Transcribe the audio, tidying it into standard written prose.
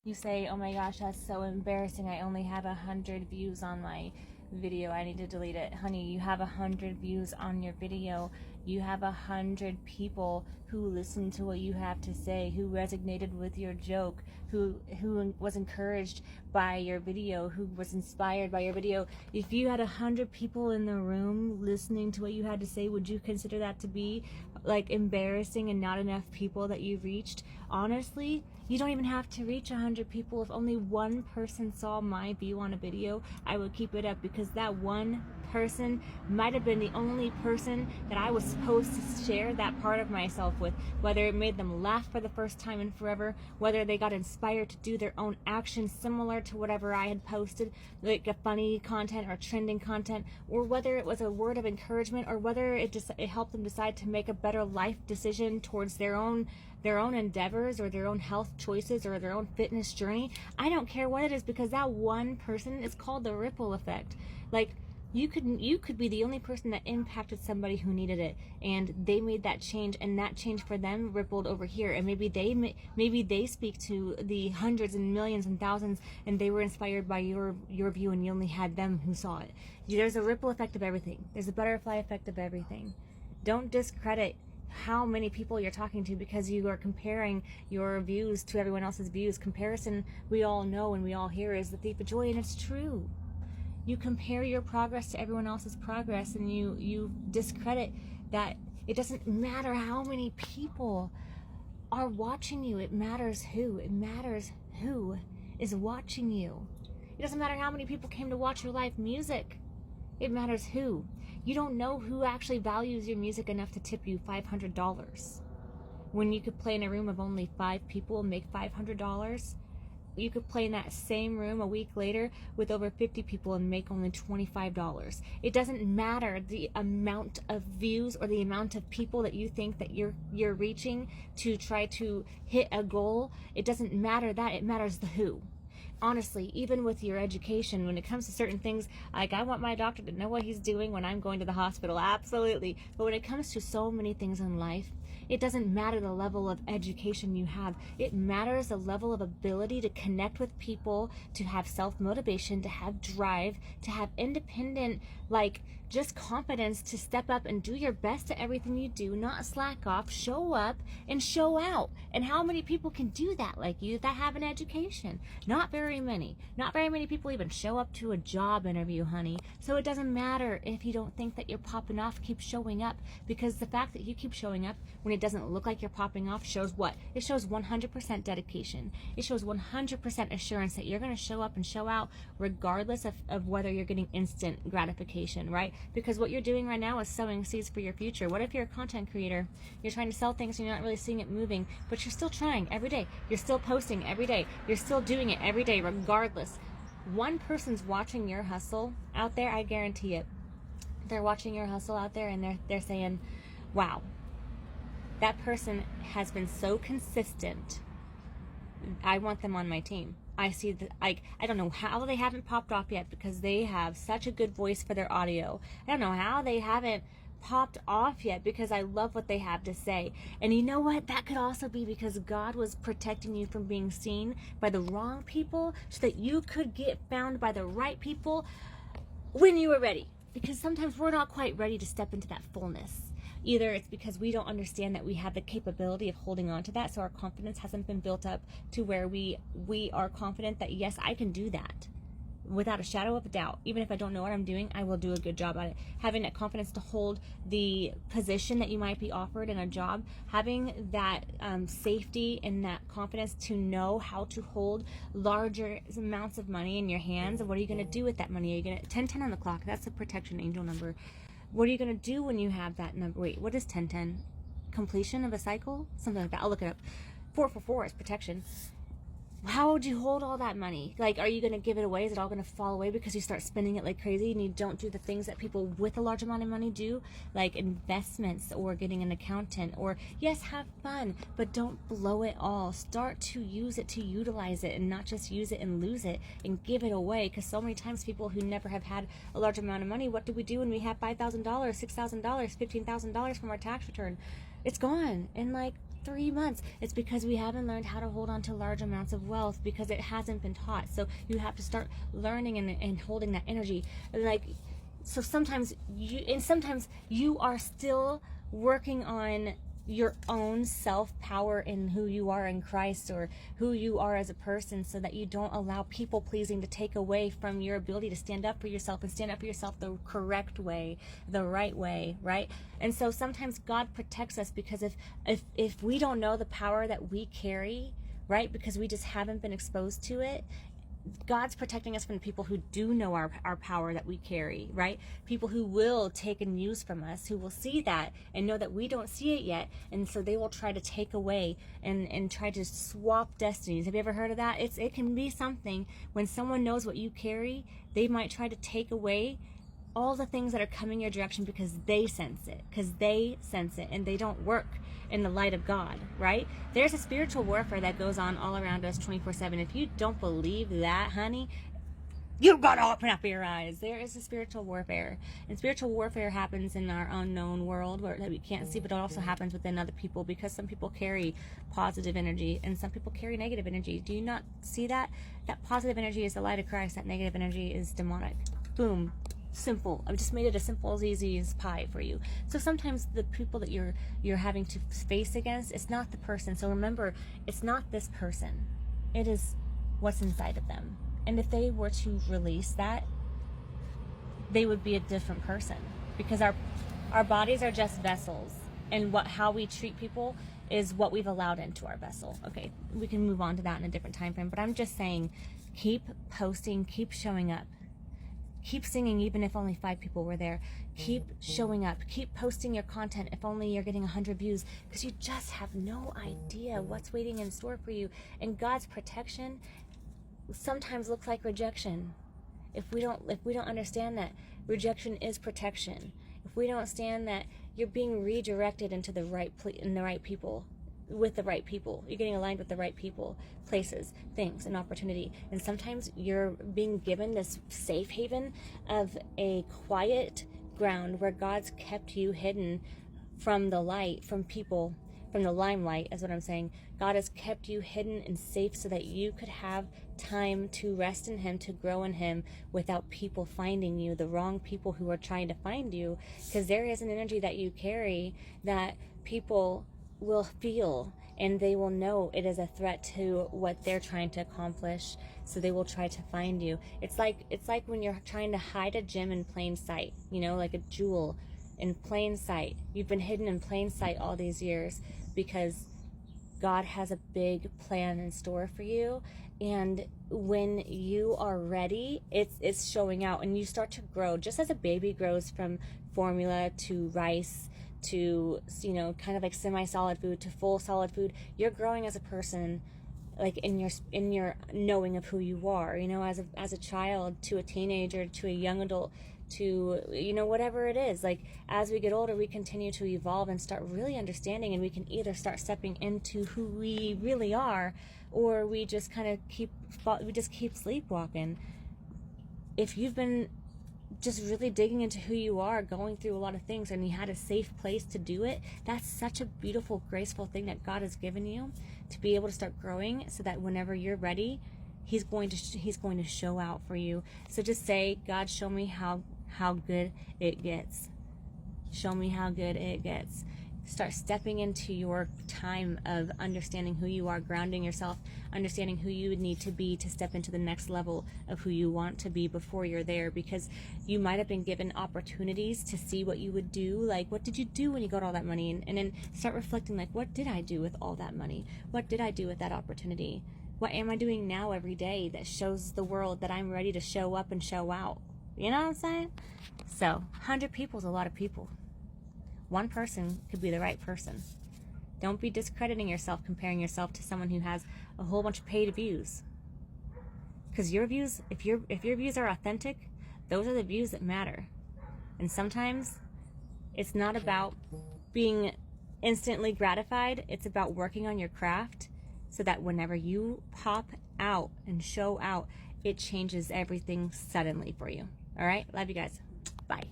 You say, oh my gosh, that's so embarrassing. I only have 100 views on my video. I need to delete it. Honey, you have 100 views on your video. You have 100 people who listened to what you have to say, who resonated with your joke, who was encouraged by your video, who was inspired by your video. If you had 100 people in the room listening to what you had to say, would you consider that to be like embarrassing and not enough people that you reached? Honestly, you don't even have to reach 100 people. If only one person saw my view on a video, I would keep it up, because that one person might have been the only person that I was supposed to share that part of myself with. Whether it made them laugh for the first time in forever, whether they got inspired to do their own actions similar to whatever I had posted, like a funny content or trending content, or whether it was a word of encouragement, or whether it helped them decide to make a better life decision towards their own endeavors or their own health choices or their own fitness journey. I don't care what it is, because that one person is called the ripple effect. Like, you could be the only person that impacted somebody who needed it, and they made that change, and that change for them rippled over here, and maybe they speak to the hundreds and millions and thousands, and they were inspired by your view, and you only had them who saw it. There's a ripple effect of everything. There's a butterfly effect of everything. Don't discredit how many people you're talking to because you are comparing your views to everyone else's views. Comparison, we all know and we all hear, is the thief of joy, and it's true. You compare your progress to everyone else's progress, and you discredit that. It doesn't matter how many people are watching you. It matters who. It matters who is watching you. It doesn't matter how many people came to watch your live music. It matters who. You don't know who actually values your music enough to tip you $500. When you could play in a room of only 5 people and make $500, you could play in that same room a week later with over 50 people and make only $25. It doesn't matter the amount of views or the amount of people that you think that you're reaching to try to hit a goal. It doesn't matter that. It matters the who. Honestly, even with your education, when it comes to certain things, like I want my doctor to know what he's doing when I'm going to the hospital, absolutely. But when it comes to so many things in life, it doesn't matter the level of education you have. It matters the level of ability to connect with people, to have self-motivation, to have drive, to have independent, like, just confidence to step up and do your best at everything you do, not slack off, show up and show out. And how many people can do that like you that have an education? Not very many. Not very many people even show up to a job interview, honey. So it doesn't matter if you don't think that you're popping off, keep showing up, because the fact that you keep showing up when it doesn't look like you're popping off shows what? It shows 100% dedication. It shows 100% assurance that you're going to show up and show out regardless of whether you're getting instant gratification, right? Because what you're doing right now is sowing seeds for your future. What if you're a content creator? You're trying to sell things and you're not really seeing it moving, but you're still trying every day. You're still posting every day. You're still doing it every day regardless. One person's watching your hustle out there, I guarantee it. They're watching your hustle out there and they're saying, wow, that person has been so consistent. I want them on my team. I see that, I don't know how they haven't popped off yet, because they have such a good voice for their audio. I don't know how they haven't popped off yet, because I love what they have to say. And you know what? That could also be because God was protecting you from being seen by the wrong people so that you could get found by the right people when you were ready. Because sometimes we're not quite ready to step into that fullness. Either it's because we don't understand that we have the capability of holding on to that, so our confidence hasn't been built up to where we are confident that, yes, I can do that without a shadow of a doubt. Even if I don't know what I'm doing, I will do a good job at it. Having that confidence to hold the position that you might be offered in a job, having that safety and that confidence to know how to hold larger amounts of money in your hands. And what are you going to do with that money? Are you going to 1010 on the clock? That's a protection angel number. What are you going to do when you have that number? Wait, what is 1010? Completion of a cycle? Something like that. I'll look it up. 444 is protection. How would you hold all that money? Like, are you going to give it away? Is it all going to fall away because you start spending it like crazy and you don't do the things that people with a large amount of money do? Like investments or getting an accountant, or yes, have fun, but don't blow it all. Start to use it, to utilize it, and not just use it and lose it and give it away. Because so many times people who never have had a large amount of money, what do we do when we have $5,000, $6,000, $15,000 from our tax return? It's gone in like 3 months. It's because we haven't learned how to hold on to large amounts of wealth, because it hasn't been taught. So you have to start learning and holding that energy. Like, so sometimes you are still working on your own self-power in who you are in Christ, or who you are as a person, so that you don't allow people pleasing to take away from your ability to stand up for yourself, and stand up for yourself the correct way, the right way, right? And so sometimes God protects us, because if we don't know the power that we carry, right, because we just haven't been exposed to it, God's protecting us from the people who do know our power that we carry, right? People who will take and use from us, who will see that and know that we don't see it yet. And so they will try to take away and try to swap destinies. Have you ever heard of that? It can be something when someone knows what you carry, they might try to take away all the things that are coming your direction, because they sense it, and they don't work in the light of God, right? There's a spiritual warfare that goes on all around us 24/7. If you don't believe that, honey, you gotta open up your eyes. There is a spiritual warfare, and spiritual warfare happens in our unknown world where that we can't see, but it also happens within other people, because some people carry positive energy and some people carry negative energy. Do you not see that? That positive energy is the light of Christ. That negative energy is demonic. Boom. Simple. I've just made it as simple, as easy as pie for you. So sometimes the people that you're having to face against, it's not the person. So remember, it's not this person. It is what's inside of them. And if they were to release that, they would be a different person, because our bodies are just vessels, and how we treat people is what we've allowed into our vessel. Okay, we can move on to that in a different time frame, but I'm just saying, keep posting, keep showing up. Keep singing, even if only 5 people were there. Keep showing up. Keep posting your content, if only you're getting 100 views, because you just have no idea what's waiting in store for you. And God's protection sometimes looks like rejection. If we don't understand that rejection is protection, if we don't understand that you're being redirected into the right people, with the right people, you're getting aligned with the right people, places, things, and opportunity. And sometimes you're being given this safe haven of a quiet ground where God's kept you hidden from the light, from people, from the limelight, is what I'm saying. God has kept you hidden and safe so that you could have time to rest in Him, to grow in Him, without people finding you, the wrong people who are trying to find you. Because there is an energy that you carry that people will feel, and they will know it is a threat to what they're trying to accomplish, so they will try to find you. It's like when you're trying to hide a gem in plain sight, like a jewel in plain sight. You've been hidden in plain sight all these years, because God has a big plan in store for you. And when you are ready, it's showing out, and you start to grow, just as a baby grows from formula to rice to, kind of like semi-solid food to full solid food. You're growing as a person, like in your knowing of who you are, as a child to a teenager to a young adult to, whatever it is. Like, as we get older, we continue to evolve and start really understanding, and we can either start stepping into who we really are, or we just kind of keep sleepwalking. If you've been just really digging into who you are, going through a lot of things, and you had a safe place to do it, that's such a beautiful, graceful thing that God has given you, to be able to start growing, so that whenever you're ready, He's going to show out for you. So just say, God, show me how good it gets. Show me how good it gets. Start stepping into your time of understanding who you are, grounding yourself, understanding who you would need to be to step into the next level of who you want to be before you're there. Because you might have been given opportunities to see what you would do. Like, what did you do when you got all that money? And then start reflecting, like, what did I do with all that money? What did I do with that opportunity? What am I doing now every day that shows the world that I'm ready to show up and show out? You know what I'm saying? So, 100 people is a lot of people. One person could be the right person. Don't be discrediting yourself, comparing yourself to someone who has a whole bunch of paid views. Because your views, if your views are authentic, those are the views that matter. And sometimes it's not about being instantly gratified. It's about working on your craft, so that whenever you pop out and show out, it changes everything suddenly for you. All right? Love you guys. Bye.